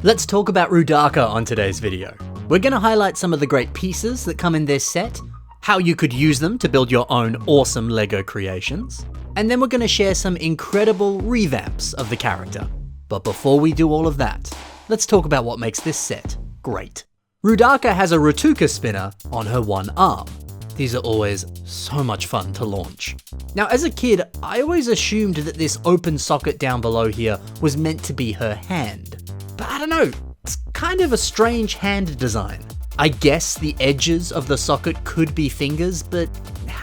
Let's talk about Roodaka on today's video. We're going to highlight some of the great pieces that come in this set, how you could use them to build your own awesome LEGO creations, and then we're going to share some incredible revamps of the character. But before we do all of that, let's talk about what makes this set great. Roodaka has a Roodaka spinner on her one arm. These are always so much fun to launch. Now, as a kid, I always assumed that this open socket down below here was meant to be her hand. But I don't know, it's kind of a strange hand design. I guess the edges of the socket could be fingers, but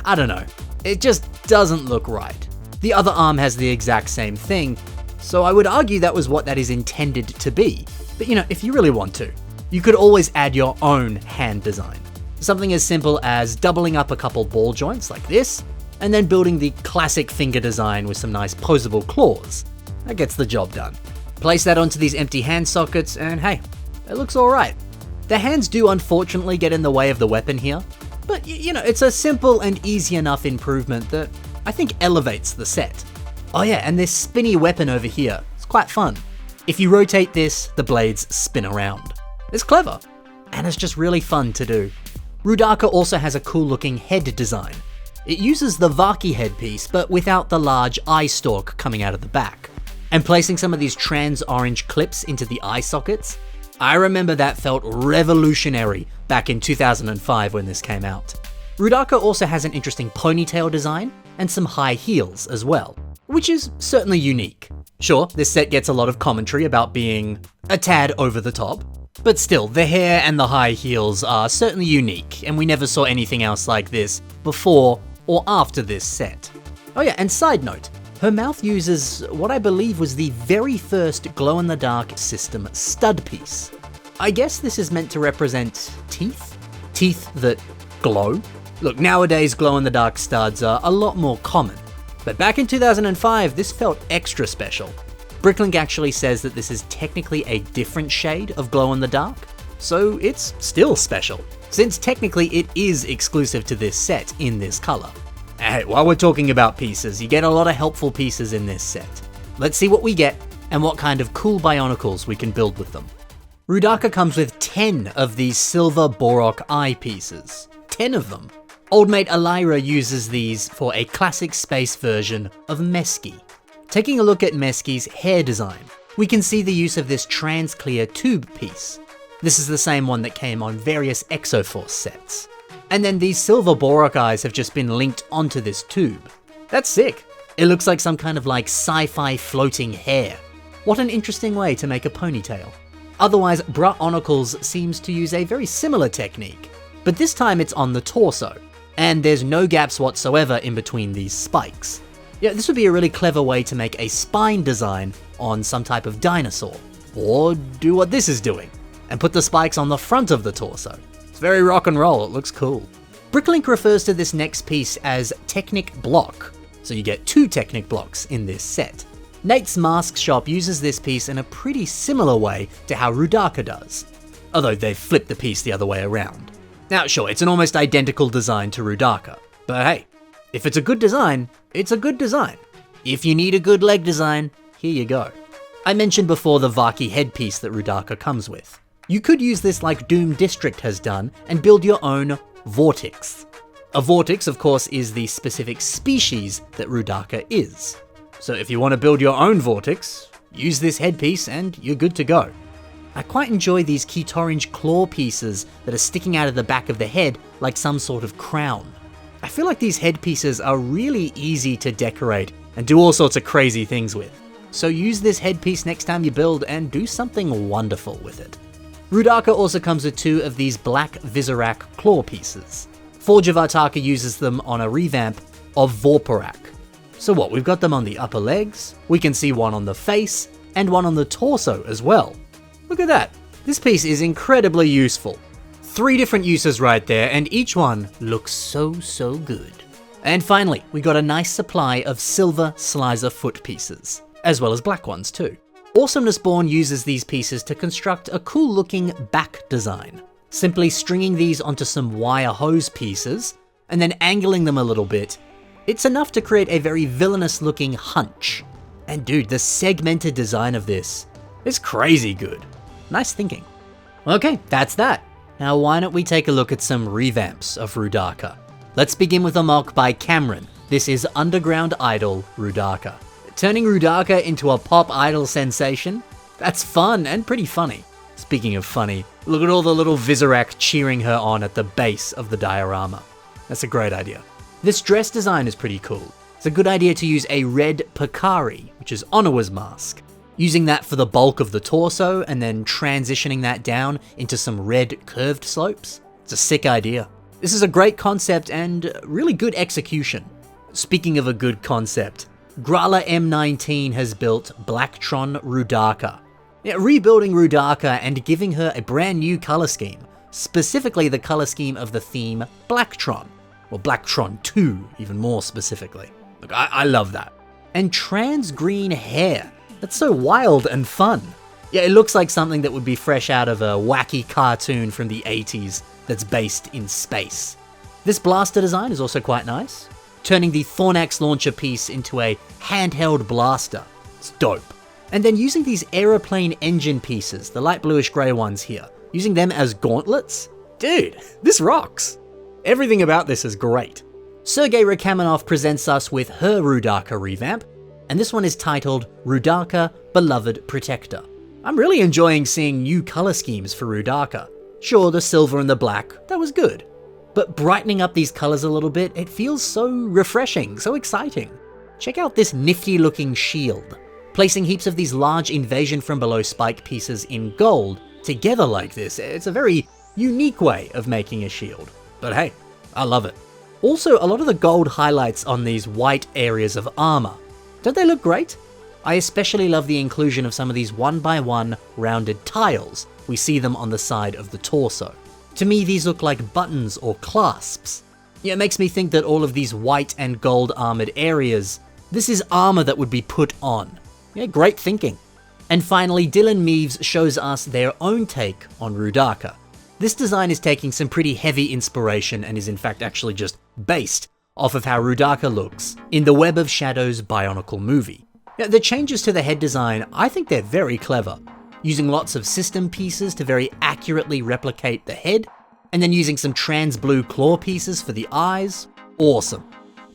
I don't know. It just doesn't look right. The other arm has the exact same thing, so I would argue that was what that is intended to be. But you know, if you really want to, you could always add your own hand design. Something as simple as doubling up a couple ball joints like this, and then building the classic finger design with some nice posable claws. That gets the job done. Place that onto these empty hand sockets, and hey, it looks alright. The hands do unfortunately get in the way of the weapon here, but you know, it's a simple and easy enough improvement that I think elevates the set. Oh yeah, and this spinny weapon over here, it's quite fun. If you rotate this, the blades spin around. It's clever, and it's just really fun to do. Roodaka also has a cool looking head design. It uses the Vaki headpiece, but without the large eye stalk coming out of the back. And placing some of these trans orange clips into the eye sockets, I remember that felt revolutionary back in 2005 when this came out. Roodaka also has an interesting ponytail design and some high heels as well, which is certainly unique. Sure, this set gets a lot of commentary about being a tad over the top, but still, the hair and the high heels are certainly unique, and we never saw anything else like this before or after this set. Oh yeah, and side note, her mouth uses what I believe was the very first glow-in-the-dark system stud piece. I guess this is meant to represent teeth? Teeth that glow? Look, nowadays glow-in-the-dark studs are a lot more common, but back in 2005, this felt extra special. Bricklink actually says that this is technically a different shade of glow-in-the-dark, so it's still special, since technically it is exclusive to this set in this color. Hey, while we're talking about pieces, you get a lot of helpful pieces in this set. Let's see what we get, and what kind of cool Bionicles we can build with them. Roodaka comes with 10 of these silver Borok eye pieces. 10 of them. Old mate Elira uses these for a classic space version of Mesky. Taking a look at Mesky's hair design, we can see the use of this trans-clear tube piece. This is the same one that came on various Exoforce sets. And then these silver Borok eyes have just been linked onto this tube. That's sick. It looks like some kind of like sci-fi floating hair. What an interesting way to make a ponytail. Otherwise, Bionicles seems to use a very similar technique, but this time it's on the torso, and there's no gaps whatsoever in between these spikes. Yeah, this would be a really clever way to make a spine design on some type of dinosaur. Or do what this is doing, and put the spikes on the front of the torso. It's very rock and roll, it looks cool. Bricklink refers to this next piece as Technic Block, so you get 2 Technic Blocks in this set. Nate's Mask Shop uses this piece in a pretty similar way to how Roodaka does, although they've flipped the piece the other way around. Now sure, it's an almost identical design to Roodaka, but hey, if it's a good design, it's a good design. If you need a good leg design, here you go. I mentioned before the Vaki headpiece that Roodaka comes with. You could use this like Doom District has done and build your own Vortex. A Vortex, of course, is the specific species that Roodaka is. So if you want to build your own Vortex, use this headpiece and you're good to go. I quite enjoy these Keytorange claw pieces that are sticking out of the back of the head like some sort of crown. I feel like these headpieces are really easy to decorate and do all sorts of crazy things with. So use this headpiece next time you build and do something wonderful with it. Roodaka also comes with 2 of these black Visorak claw pieces. Forge of Artaka uses them on a revamp of Vorparak. So what, we've got them on the upper legs, we can see one on the face, and one on the torso as well. Look at that, this piece is incredibly useful. 3 different uses right there, and each one looks so good. And finally, we got a nice supply of silver Slicer foot pieces, as well as black ones too. Awesomeness Born uses these pieces to construct a cool looking back design. Simply stringing these onto some wire hose pieces, and then angling them a little bit, it's enough to create a very villainous looking hunch. And dude, the segmented design of this is crazy good. Nice thinking. Okay, that's that. Now why don't we take a look at some revamps of Roodaka. Let's begin with a mock by Cameron. This is Underground Idol Roodaka. Turning Roodaka into a pop idol sensation? That's fun and pretty funny. Speaking of funny, look at all the little Vizirac cheering her on at the base of the diorama. That's a great idea. This dress design is pretty cool. It's a good idea to use a red Pakari, which is Onawa's mask. Using that for the bulk of the torso and then transitioning that down into some red curved slopes. It's a sick idea. This is a great concept and really good execution. Speaking of a good concept, Grala M19 has built Blacktron Roodaka. Yeah, rebuilding Roodaka and giving her a brand new color scheme, specifically the color scheme of the theme Blacktron, or Blacktron 2 even more specifically. Look, I love that. And trans green hair. That's so wild and fun. Yeah, it looks like something that would be fresh out of a wacky cartoon from the 80s that's based in space. This blaster design is also quite nice, turning the Thornax launcher piece into a handheld blaster. It's dope. And then using these aeroplane engine pieces, the light bluish grey ones here, using them as gauntlets? Dude, this rocks. Everything about this is great. Sergei Rakamanov presents us with her Roodaka revamp, and this one is titled Roodaka Beloved Protector. I'm really enjoying seeing new color schemes for Roodaka. Sure, the silver and the black, that was good. But brightening up these colors a little bit, it feels so refreshing, so exciting. Check out this nifty looking shield. Placing heaps of these large Invasion from Below spike pieces in gold together like this, it's a very unique way of making a shield. But hey, I love it. Also, a lot of the gold highlights on these white areas of armor. Don't they look great? I especially love the inclusion of some of these 1x1 rounded tiles. We see them on the side of the torso. To me, these look like buttons or clasps. Yeah, it makes me think that all of these white and gold armored areas, this is armor that would be put on. Yeah, great thinking. And finally, Dylan Meaves shows us their own take on Roodaka. This design is taking some pretty heavy inspiration and is in fact actually just based off of how Roodaka looks in the Web of Shadows Bionicle movie. Now, the changes to the head design, I think they're very clever, using lots of system pieces to very accurately replicate the head, and then using some trans blue claw pieces for the eyes. Awesome.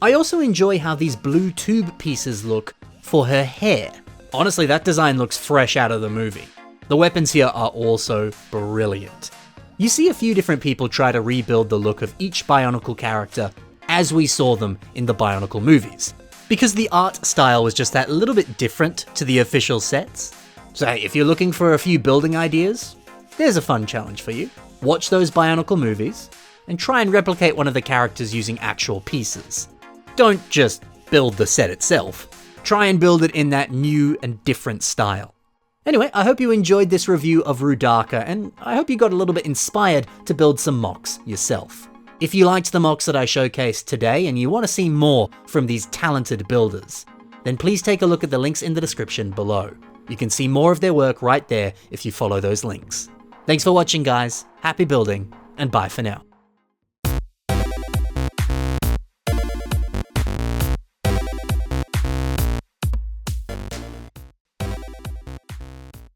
I also enjoy how these blue tube pieces look for her hair. Honestly, that design looks fresh out of the movie. The weapons here are also brilliant. You see a few different people try to rebuild the look of each Bionicle character as we saw them in the Bionicle movies, because the art style was just that little bit different to the official sets. So hey, if you're looking for a few building ideas, there's a fun challenge for you. Watch those Bionicle movies and try and replicate one of the characters using actual pieces. Don't just build the set itself. Try and build it in that new and different style. Anyway, I hope you enjoyed this review of Roodaka, and I hope you got a little bit inspired to build some mocks yourself. If you liked the mocks that I showcased today and you want to see more from these talented builders, then please take a look at the links in the description below. You can see more of their work right there if you follow those links. Thanks for watching, guys. Happy building, and bye for now.